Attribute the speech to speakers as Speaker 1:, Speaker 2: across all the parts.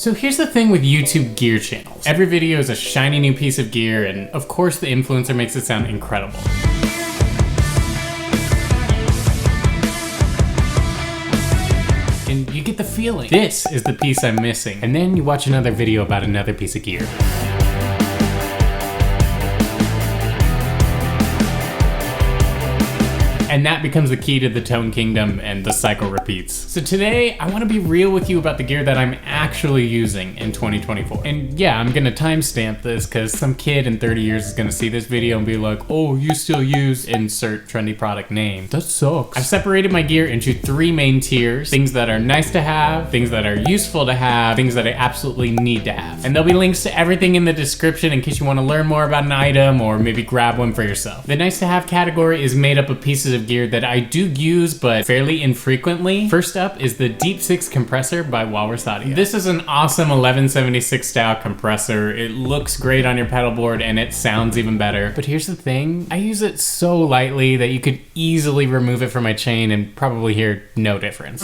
Speaker 1: So here's the thing with YouTube gear channels. Every video is a shiny new piece of gear, and of course the influencer makes it sound incredible. And you get the feeling, this is the piece I'm missing. And then you watch another video about another piece of gear. And that becomes the key to the tone kingdom, and the cycle repeats. So today, I wanna be real with you about the gear that I'm actually using in 2024. And yeah, I'm gonna timestamp this because some kid in 30 years is gonna see this video and be like, oh, you still use insert trendy product name. That sucks. I've separated my gear into 3 main tiers: things that are nice to have, things that are useful to have, things that I absolutely need to have. And there'll be links to everything in the description in case you wanna learn more about an item or maybe grab one for yourself. The nice to have category is made up of pieces of gear that I do use but fairly infrequently. First up is the Deep 6 compressor by Walrus Audio. This is an awesome 1176 style compressor. It looks great on your pedal board and it sounds even better. But here's the thing, I use it so lightly that you could easily remove it from my chain and probably hear no difference.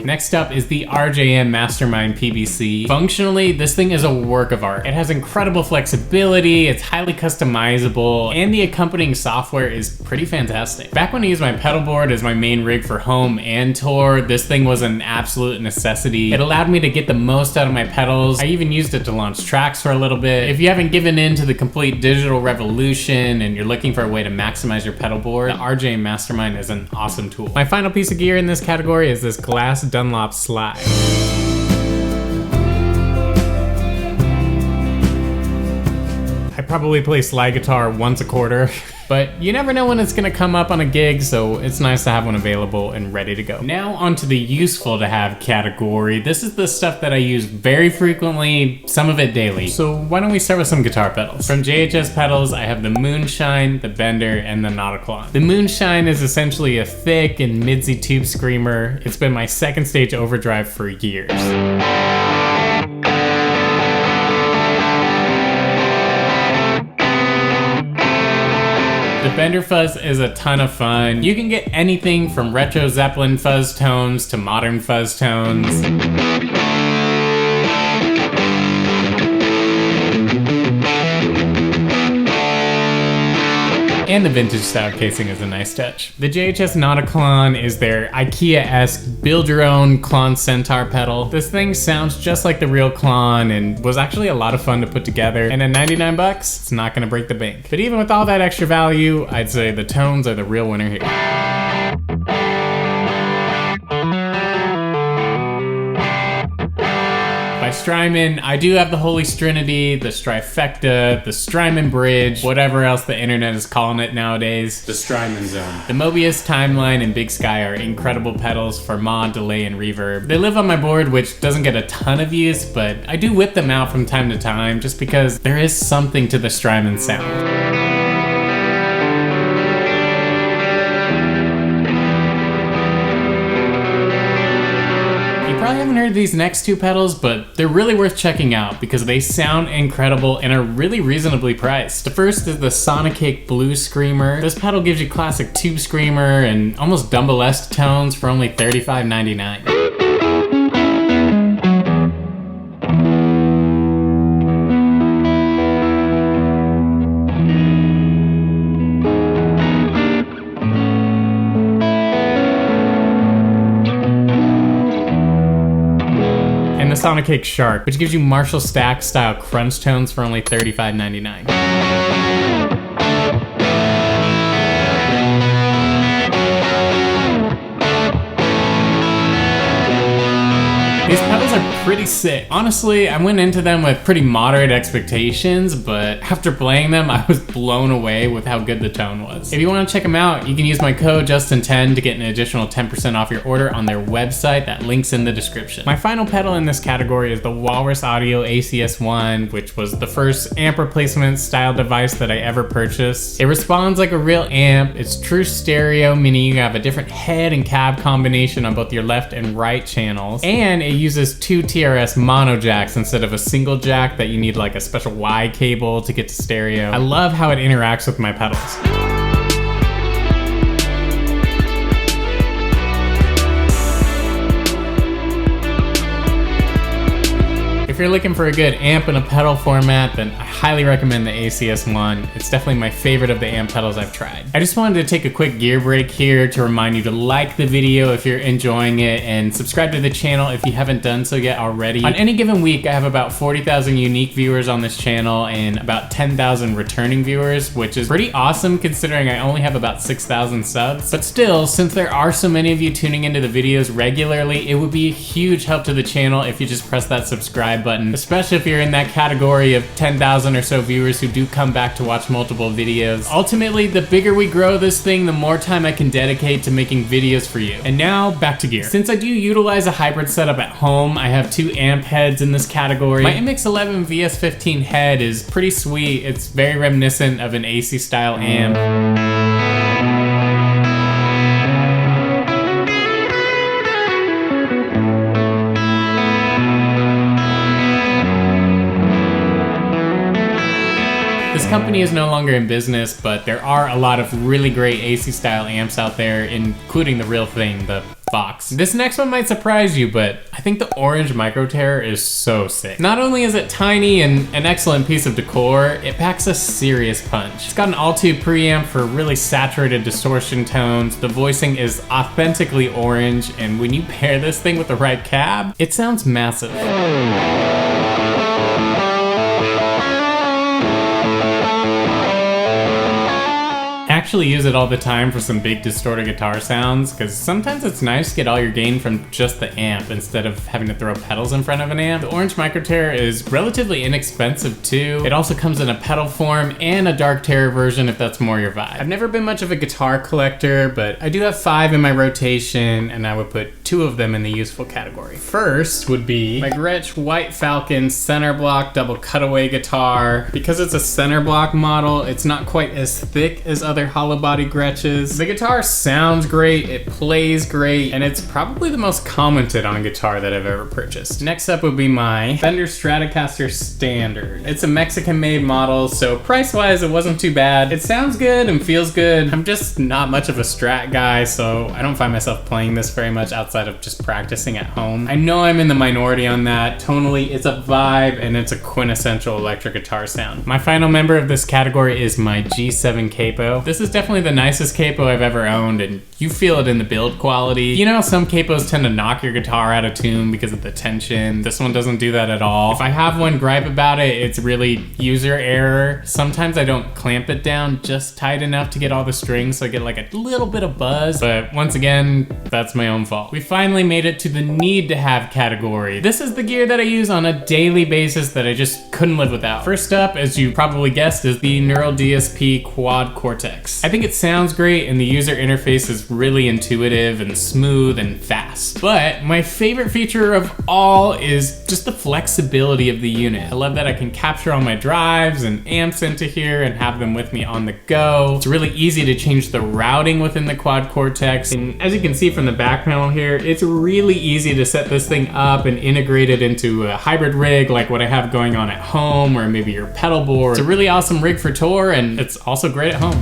Speaker 1: Next up is the RJM Mastermind PBC. Functionally, this thing is a work of art. It has incredible flexibility, it's highly customizable, and the accompanying software is pretty fantastic. Back when I used my pedal board as my main rig for home and tour, this thing was an absolute necessity. It allowed me to get the most out of my pedals. I even used it to launch tracks for a little bit. If you haven't given in to the complete digital revolution and you're looking for a way to maximize your pedal board, the RJM Mastermind is an awesome tool. My final piece of gear in this category is this glass Dunlop slide. I probably play slide guitar once a quarter, but you never know when it's gonna come up on a gig, so it's nice to have one available and ready to go. Now onto the useful to have category. This is the stuff that I use very frequently, some of it daily. So why don't we start with some guitar pedals? From JHS pedals, I have the Moonshine, the Bender, and the Nauticlon. The Moonshine is essentially a thick and midsy tube screamer. It's been my second stage overdrive for years. The Bender fuzz is a ton of fun. You can get anything from retro Zeppelin fuzz tones to modern fuzz tones. And the vintage style casing is a nice touch. The JHS Nauticlon is their IKEA-esque build your own Klon Centaur pedal. This thing sounds just like the real Klon and was actually a lot of fun to put together. And at 99 bucks, it's not gonna break the bank. But even with all that extra value, I'd say the tones are the real winner here. By Strymon, I do have the Holy Trinity, the Strifecta, the Strymon Bridge, whatever else the internet is calling it nowadays. The Strymon Zone. The Mobius, Timeline, and Big Sky are incredible pedals for mod, delay, and reverb. They live on my board, which doesn't get a ton of use, but I do whip them out from time to time just because there is something to the Strymon sound. I haven't heard these next 2 pedals, but they're really worth checking out because they sound incredible and are really reasonably priced. The first is the Sonicake Blue Screamer. This pedal gives you classic tube screamer and almost Dumble-esque tones for only $35.99. And the Sonicake Shark, which gives you Marshall Stack style crunch tones for only $35.99. These pedals are pretty sick. Honestly, I went into them with pretty moderate expectations, but after playing them, I was blown away with how good the tone was. If you want to check them out, you can use my code Justin10 to get an additional 10% off your order on their website. That link's in the description. My final pedal in this category is the Walrus Audio ACS1, which was the first amp replacement style device that I ever purchased. It responds like a real amp. It's true stereo, meaning you have a different head and cab combination on both your left and right channels, and it uses 2 TRS mono jacks instead of a single jack that you need like a special Y cable to get to stereo. I love how it interacts with my pedals. if you're looking for a good amp and a pedal format, then I highly recommend the ACS1. It's definitely my favorite of the amp pedals I've tried. I just wanted to take a quick gear break here to remind you to like the video if you're enjoying it and subscribe to the channel if you haven't done so yet already. On any given week, I have about 40,000 unique viewers on this channel and about 10,000 returning viewers, which is pretty awesome considering I only have about 6,000 subs. But still, since there are so many of you tuning into the videos regularly, it would be a huge help to the channel if you just press that subscribe button, especially if you're in that category of 10,000 or so viewers who do come back to watch multiple videos. Ultimately, the bigger we grow this thing, the more time I can dedicate to making videos for you. And now, back to gear. Since I do utilize a hybrid setup at home, I have 2 amp heads in this category. My MX-11 VS15 head is pretty sweet. It's very reminiscent of an AC style amp. This company is no longer in business, but there are a lot of really great AC style amps out there, including the real thing, the Vox. This next one might surprise you, but I think the orange Micro Terror is so sick. Not only is it tiny and an excellent piece of decor, it packs a serious punch. It's got an all-tube preamp for really saturated distortion tones. The voicing is authentically orange, and when you pair this thing with the right cab, it sounds massive. I actually use it all the time for some big distorted guitar sounds, because sometimes it's nice to get all your gain from just the amp instead of having to throw pedals in front of an amp. The orange Micro Terror is relatively inexpensive too. It also comes in a pedal form and a dark terror version if that's more your vibe. I've never been much of a guitar collector, but I do have 5 in my rotation, and I would put 2 of them in the useful category. First would be my Gretsch White Falcon center block double cutaway guitar. Because it's a center block model, it's not quite as thick as other hollow body Gretsches. The guitar sounds great, it plays great, and it's probably the most commented on guitar that I've ever purchased. Next up would be my Fender Stratocaster Standard. It's a Mexican made model, so price wise it wasn't too bad. It sounds good and feels good. I'm just not much of a Strat guy, so I don't find myself playing this very much outside of just practicing at home. I know I'm in the minority on that. Tonally, it's a vibe and it's a quintessential electric guitar sound. My final member of this category is my G7 Capo. This is definitely the nicest capo I've ever owned, and you feel it in the build quality. You know, some capos tend to knock your guitar out of tune because of the tension. This one doesn't do that at all. If I have one gripe about it, it's really user error. Sometimes I don't clamp it down just tight enough to get all the strings, so I get like a little bit of buzz, but once again, that's my own fault. We finally made it to the need to have category. This is the gear that I use on a daily basis that I just couldn't live without. First up, as you probably guessed, is the Neural DSP Quad Cortex. I think it sounds great and the user interface is really intuitive and smooth and fast. But my favorite feature of all is just the flexibility of the unit. I love that I can capture all my drives and amps into here and have them with me on the go. It's really easy to change the routing within the Quad Cortex. And as you can see from the back panel here, it's really easy to set this thing up and integrate it into a hybrid rig like what I have going on at home, or maybe your pedal board. It's a really awesome rig for tour, and it's also great at home.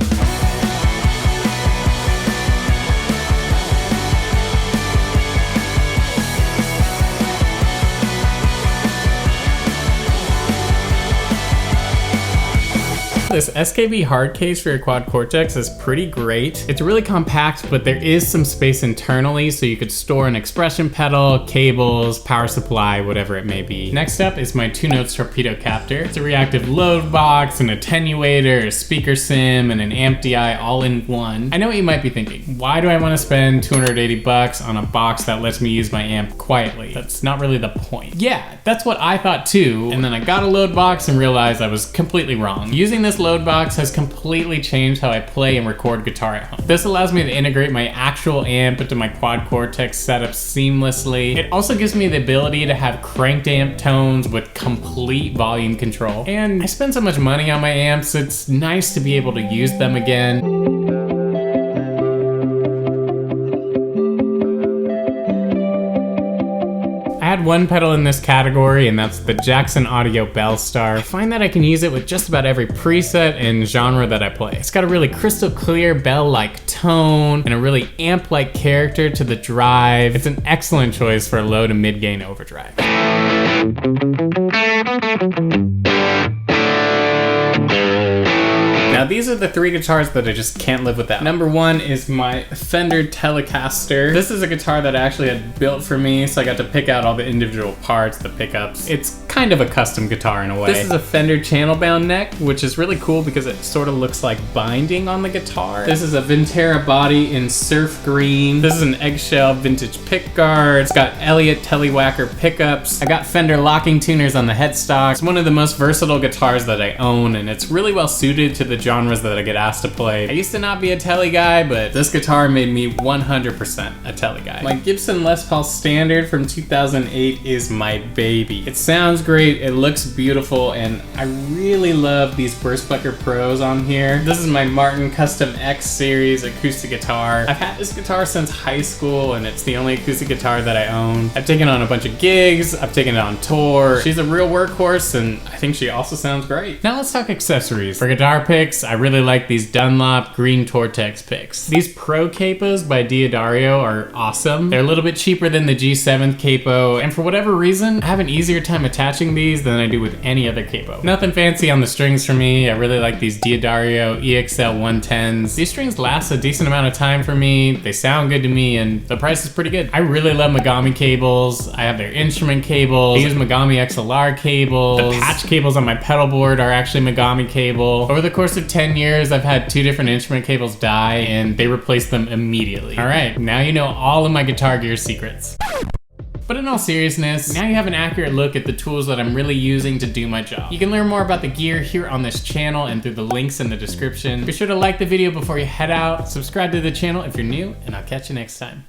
Speaker 1: This SKV hard case for your Quad Cortex is pretty great. It's really compact, but there is some space internally, so you could store an expression pedal, cables, power supply, whatever it may be. Next up is my 2-Notes Torpedo Captor. It's a reactive load box, an attenuator, a speaker sim, and an amp DI all in one. I know what you might be thinking. Why do I want to spend 280 bucks on a box that lets me use my amp quietly? That's not really the point. Yeah, that's what I thought too, and then I got a load box and realized I was completely wrong. Using this load box has completely changed how I play and record guitar at home. This allows me to integrate my actual amp into my Quad Cortex setup seamlessly. It also gives me the ability to have cranked amp tones with complete volume control. And I spend so much money on my amps, it's nice to be able to use them again. I had one pedal in this category, and that's the Jackson Audio Bellstar. I find that I can use it with just about every preset and genre that I play. It's got a really crystal clear bell-like tone and a really amp-like character to the drive. It's an excellent choice for a low to mid-gain overdrive. Now these are the three guitars that I just can't live without. Number one is my Fender Telecaster. This is a guitar that I actually had built for me, so I got to pick out all the individual parts, the pickups. It's kind of a custom guitar in a way. This is a Fender channel bound neck, which is really cool because it sort of looks like binding on the guitar. This is a Vintera body in surf green. This is an eggshell vintage pick guard. It's got Elliott Tellywhacker pickups. I got Fender locking tuners on the headstock. It's one of the most versatile guitars that I own, and it's really well suited to the genres that I get asked to play. I used to not be a Telly guy, but this guitar made me 100% a Telly guy. My Gibson Les Paul Standard from 2008 is my baby. It sounds great, it looks beautiful, and I really love these Burstbucker Pros on here. This is my Martin Custom X Series acoustic guitar. I've had this guitar since high school, and it's the only acoustic guitar that I own. I've taken it on a bunch of gigs, I've taken it on tour. She's a real workhorse, and I think she also sounds great. Now let's talk accessories. For guitar picks, I really like these Dunlop green Tortex picks. These Pro capos by Diodario are awesome. They're a little bit cheaper than the G7 capo, and for whatever reason, I have an easier time attaching these than I do with any other capo. Nothing fancy on the strings for me. I really like these Diodario EXL 110s. These strings last a decent amount of time for me. They sound good to me, and the price is pretty good. I really love Megami cables. I have their instrument cables. I use Megami XLR cables. The patch cables on my pedal board are actually Megami cable. Over the course of 10 years, I've had 2 different instrument cables die, and they replaced them immediately. All right, now you know all of my guitar gear secrets. But in all seriousness, now you have an accurate look at the tools that I'm really using to do my job. You can learn more about the gear here on this channel and through the links in the description. Be sure to like the video before you head out, subscribe to the channel if you're new, and I'll catch you next time.